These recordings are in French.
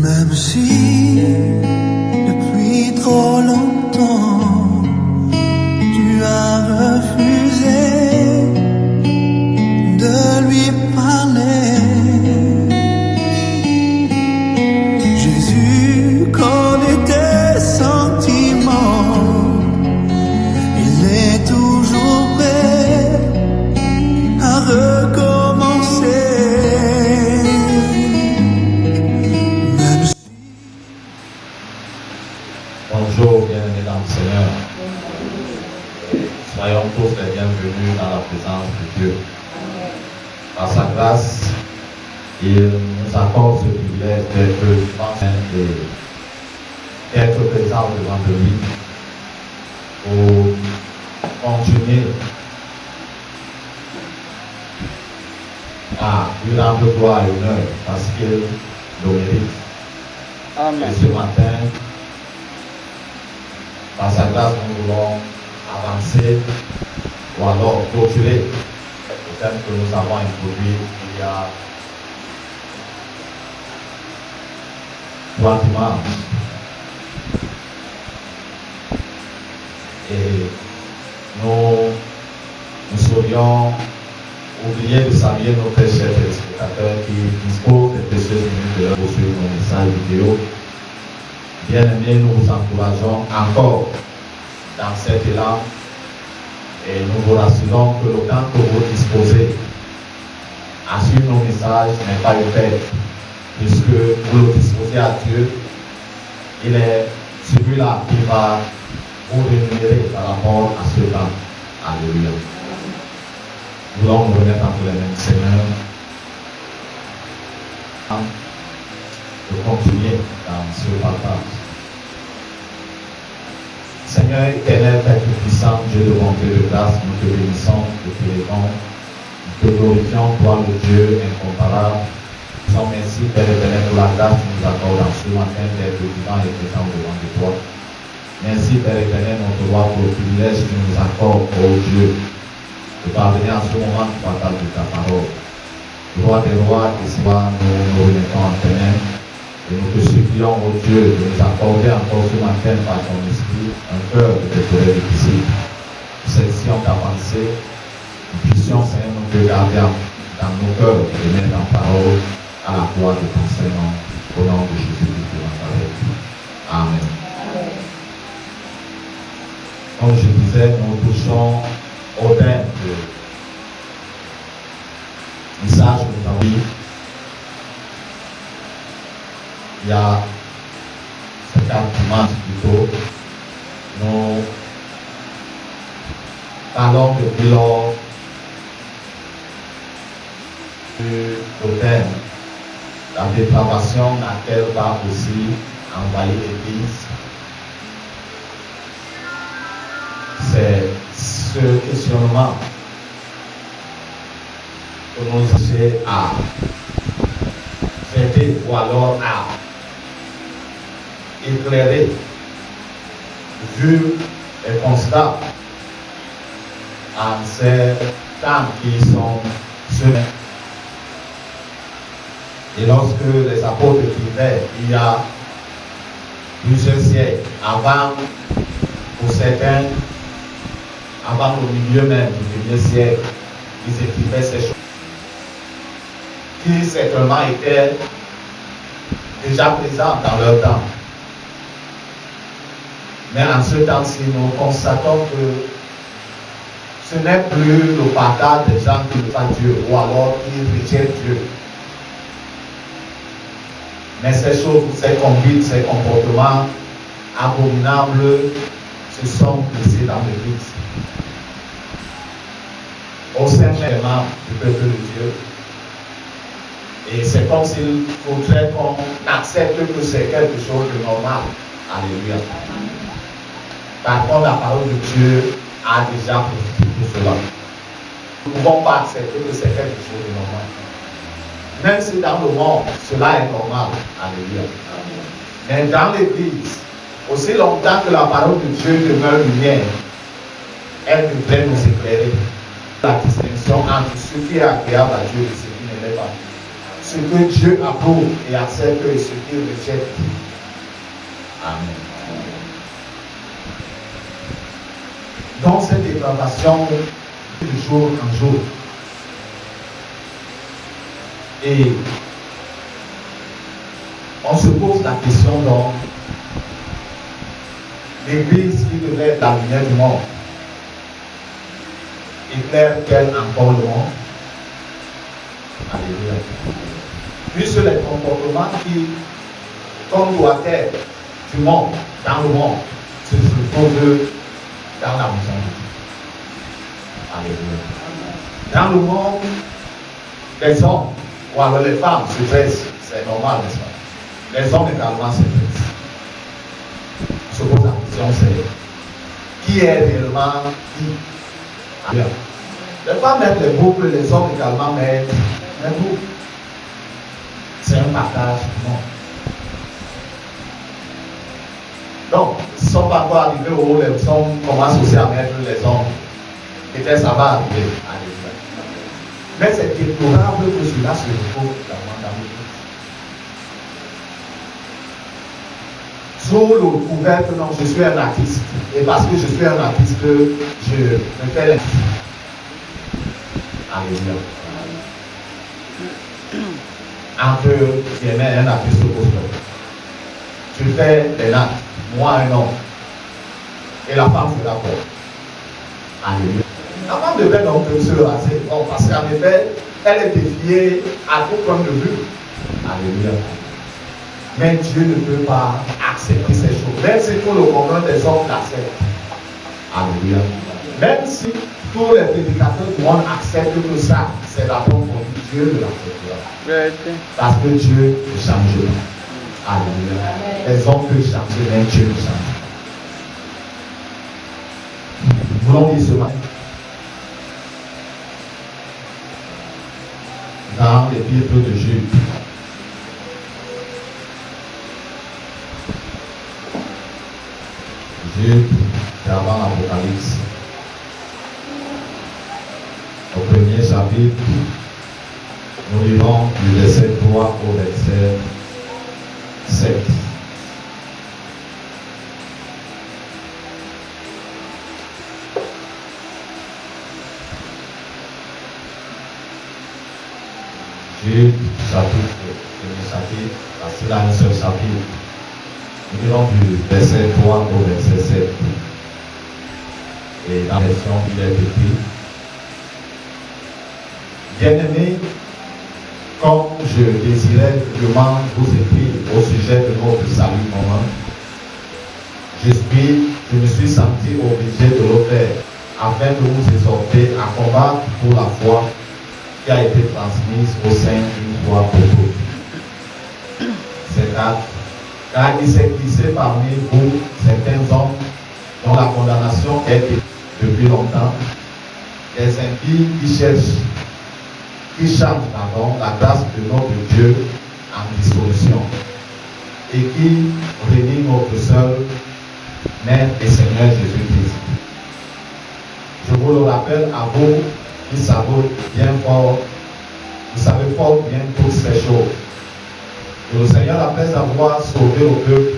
Même si depuis trop longtemps tu as refusé de lui parler, Jésus connaît tes sentiments, il est toujours prêt à recommencer. Bonjour, bien-aimés dans le Seigneur. Soyons tous les bienvenus dans la présence de Dieu. Par sa grâce, il nous accorde ce privilège d'être devant et d'être présent devant lui pour continuer à lui rendre gloire et honneur parce qu'il le mérite. Amen. Et ce matin, par sa grâce, nous voulons avancer ou alors clôturer le thème que nous avons introduit il y a 3 dimanches. Et nous serions oubliés de saluer nos très chers téléspectateurs qui disposent des précieuses minutes de leur poursuivre nos messages vidéo. Bien-aimés, nous vous encourageons encore dans cet élan et nous vous rassurons que le temps que vous disposez à suivre nos messages n'est pas une perte, puisque vous le disposez à Dieu. Il est celui-là qui va vous rémunérer par rapport à ce temps. Alléluia. Nous voulons nous remettre entre les mains du Seigneur de continuer dans ce partage. Seigneur éternel, Père tout-puissant, Dieu de bonté et de grâce, nous te bénissons, nous te élevons, nous te glorifions, toi le Dieu incomparable. Nous sommes merci, Père éternel, pour la grâce que tu nous accordes en ce matin d'être vivant et présent devant de toi. Merci, Père éternel, notre roi, pour le privilège que tu nous accordes, ô Dieu, de parvenir à ce moment du partage de ta parole. Roi des rois, et soir, nous remettons en tes mains. Et nous te supplions, ô Dieu, de nous accorder encore ce matin par ton esprit un cœur de tes collègues difficiles. Celle-ci, on t'a pensé, nous puissions, Seigneur, nous te garder dans nos cœurs et les mettre en parole à la gloire de ton Seigneur, au nom de Jésus-Christ de Nazareth. Amen. Comme je disais, nous touchons au thème de message que nous avons eu. Il y a 50 dimanches plutôt, nous parlons depuis lors du thème, la dépravation dans laquelle va aussi envahir l'Église. C'est ce questionnement que nous cherchons à traiter ou alors à éclairer vu les constats en ces temps qui sont semés. Et lorsque les apôtres vivaient il y a plusieurs siècles, avant, pour certains, avant le milieu même du 1er siècle, ils écrivaient ces choses qui certainement étaient déjà présentes dans leur temps. Mais en ce temps-ci, nous constatons que ce n'est plus le partage des gens qui ne font Dieu ou alors qui rejettent Dieu. Mais ces choses, ces conduites, ces comportements abominables se sont glissés dans l'Église. Au sein des membres du peuple de Dieu. Et c'est comme s'il faudrait qu'on accepte que c'est quelque chose de normal. Alléluia. Par contre, la parole de Dieu a déjà profité pour cela. Nous ne pouvons pas accepter que c'est quelque chose de normal. Même si dans le monde, cela est normal. Alléluia. Mais dans l'Église, aussi longtemps que la parole de Dieu demeure lumière, elle devrait nous éclairer. La distinction entre ce qui est agréable à Dieu et ce qui ne l'est pas. ce que Dieu approuve et accepte et ce qu'il rejette. Amen. Dans cette dépravation, de jour en jour, et on se pose la question donc, l'Église qui devrait être la lumière du monde, éclaire-t-elle encore le monde? Alléluia. Puisque les comportements qui, comme doit être du monde, dans le monde, se trouvent dans la maison de Dieu. Alléluia. Dans le monde, les hommes, ou alors les femmes se dressent, c'est normal, n'est-ce pas? Les hommes également se dressent. On se pose la question, c'est qui est réellement qui? Alléluia. Les femmes mettent les boucles, les hommes également mettent les boucles. C'est un partage du monde. Donc, ils ne sont pas encore arrivés où les hommes commencent aussi à mettre les hommes. Peut-être ça va arriver. Alléluia. Mais c'est déplorable que cela se retrouve dans l'Église. Sous le couvert que non, je suis un artiste. Et parce que je suis un artiste, je me fais les. Alléluia. Entre guillemets, un artiste gospel. Tu fais des nattes, moi un homme. Et la femme se d'accord. Alléluia. La femme devait donc se raser. Bon, parce qu'en effet, elle est défiée à tout point de vue. Alléluia. Mais Dieu ne peut pas accepter ces choses. Même si tout le commun des hommes l'accepte. Alléluia. Même si tous les prédicateurs du monde acceptent que ça, c'est la bonne pour Dieu de l'acceptera. Parce que Dieu ne change pas. Alléluia. Les hommes peuvent changer, mais Dieu ne change pas. Nous voulons dire ce matin. Dans l'épître de Jude. Jude, c'est avant l'Apocalypse. Au premier chapitre, nous lirons du verset 3 au verset 7. Jude, premier chapitre, parce qu'il a un seul chapitre. Nous lirons du verset 3 au verset 7. Et dans la version, il est écrit: Bien-aimés, comme je désirais vraiment vous écrire au sujet de notre salut commun, je me suis senti obligé de le faire afin de vous exhorter à combattre pour la foi qui a été transmise au sein d'une foi pour toutes. C'est car il s'est glissé parmi vous certains hommes dont la condamnation est depuis longtemps, des impies qui changent la grâce de notre Dieu en dissolution et qui réunit notre seul Maître et Seigneur Jésus-Christ. Je vous le rappelle à vous qui savez bien fort, vous savez fort bien toutes ces choses. Que le Seigneur, après avoir sauvé le peuple,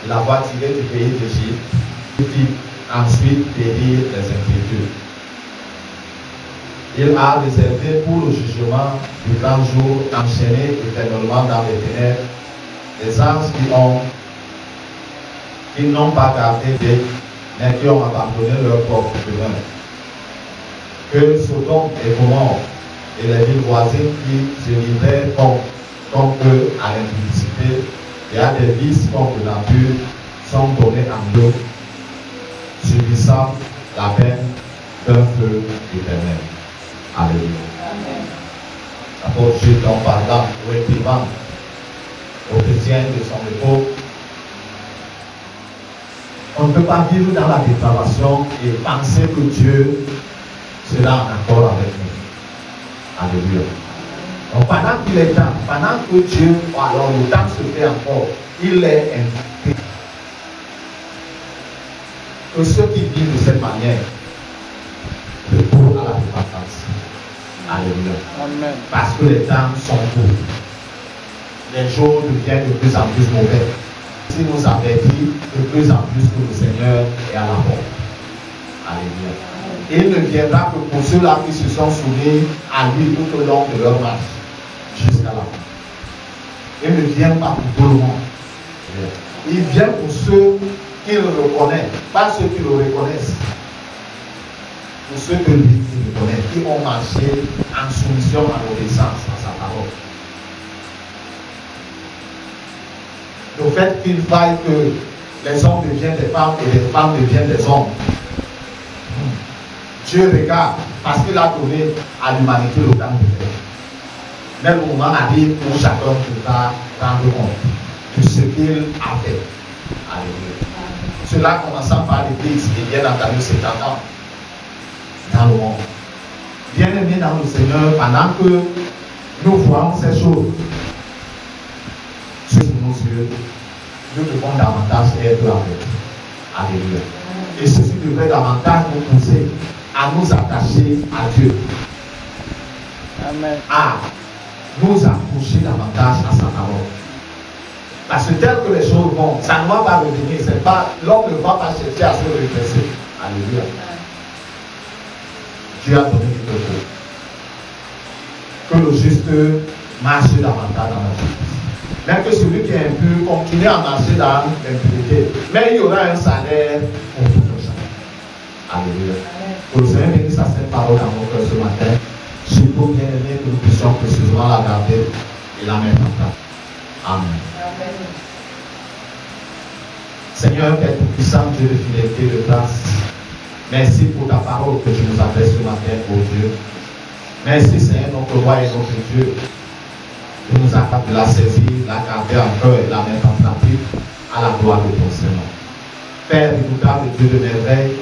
l'avoir tiré du pays d'Égypte, fit ensuite périr les inquiétudes. Il a réservé pour le jugement du grand jour, enchaîné éternellement dans les ténèbres, les anges qui n'ont pas gardé Dieu, mais qui ont abandonné leur propre demeure. Que Sodome et Gomorrhe et les villes voisines qui se livraient comme eux à l'impudicité et à des vices contre nature sont donnés en eux, subissant la peine d'un feu éternel. Alléluia. L'apôtre Jude, en parlant ou écrivant aux chrétiens de son époque, on ne peut pas vivre dans la dépravation et penser que Dieu sera en accord avec nous. Alléluia. Donc pendant qu'il est temps, pendant que Dieu, alors le temps se fait encore, il est invité que ceux qui vivent de cette manière retournent à la repentance. Alléluia. Amen. Parce que les temps sont courts. Les jours deviennent de plus en plus mauvais. Si nous avertit de plus en plus que le Seigneur est à la porte. Alléluia. Et il ne viendra que pour ceux-là qui se sont soumis à lui tout au long de leur marche, jusqu'à la fin. Il ne vient pas pour tout le monde. Il vient pour ceux qui le reconnaissent, pas ceux qui le reconnaissent. Pour ceux que lui reconnaît, qui ont marché en soumission à l'obéissance à sa parole. Le fait qu'il faille que les hommes deviennent des femmes et les femmes deviennent des hommes. Dieu regarde parce qu'il a donné à l'humanité le temps de faire. Mais le moment arrive où chacun devra rendre compte de ce qu'il a fait. Alléluia. Cela commençant par l'Église et bien entendu c'est ans dans le monde. Bien aimé dans le Seigneur, pendant que nous voyons ces choses sur nos yeux, nous devons davantage être avec. Alléluia. Et ceci devrait davantage nous pousser à nous attacher à Dieu. Amen. À nous approcher davantage à sa parole. Parce que tel que les choses vont, ça ne va pas revenir. C'est pas, l'homme ne va pas chercher à se redresser. Alléluia. Dieu a donné tout le faut. Que le juste marche davantage dans la justice. Même que celui qui est impur continue à marcher dans l'impunité. Mais il y aura un salaire pour tout le chacun. Alléluia. Que le Seigneur bénisse sa sainte parole dans nos cœurs ce matin. Surtout bien aimé que nous puissions précisément la garder et la mettre en place. Amen. Amen. Seigneur, Père tout-puissant, Dieu de fidélité, de grâce, merci pour ta parole que tu nous adresses ce matin, ô Dieu. Merci, Seigneur, notre roi et notre Dieu, de nous accorder de la saisir, la garder en cœur et la mettre en pratique à la gloire de ton Seigneur. Père redoutable, Dieu de merveille,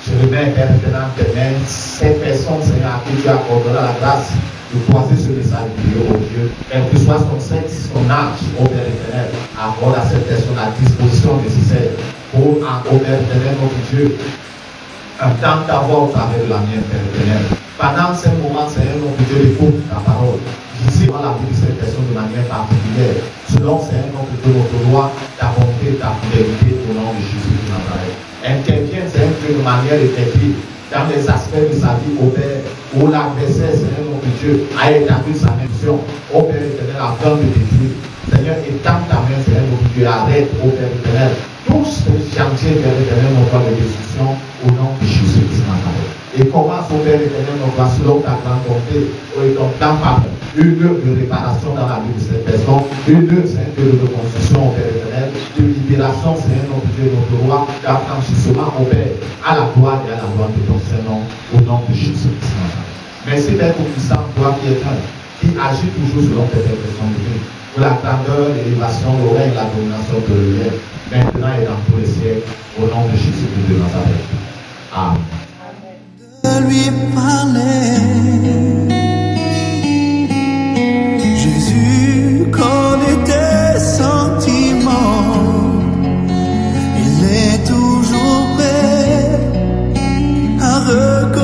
je remets, Père éternel, tes mains, ces personnes, Seigneur, à qui tu accorderas la grâce de croiser ce message vidéo, ô Dieu. Quel que soit son sexe, son âge, ô Père éternel, accorde à cette personne la disposition nécessaire pour, ô Père éternel, notre Dieu, entendre ta voix au travers de la mienne, Père éternel. Pendant ces moments, Seigneur, notre Dieu, écoute ta parole. Ici, dans la vie de cette personne de manière particulière, selon, Seigneur, notre Dieu, notre loi, ta bonté, ta fidélité, au nom de Jésus de Nazareth. Interviens, Seigneur Dieu, de manière effective dans les aspects de sa vie, au Père, où l'adversaire, Seigneur notre Dieu, a établi sa mission, au Père éternel, afin de détruire. Seigneur, étends ta main, Seigneur notre Dieu, arrête, au Père éternel, tout ce chantier, Père éternel, notre de destruction, au nom de Jésus de Nazareth. Et commence, au Père éternel, notre selon ta grande bonté, et ton plan parfait, une œuvre de réparation dans la vie de cette personne, une œuvre, Seigneur, de reconstruction, au Père éternel, de libération, Seigneur, notre Dieu, notre roi, d'affranchissement, au Père, à la gloire et à la gloire de ton Saint-Nom, au nom de Jésus. Merci, Père tout-puissant, toi qui es un, qui agit toujours selon tes impressions de vie, pour la grandeur, l'élévation, le règne, la domination de l'univers, maintenant et dans tous les siècles, au nom de Jésus de Nazareth. Amen. De lui parler.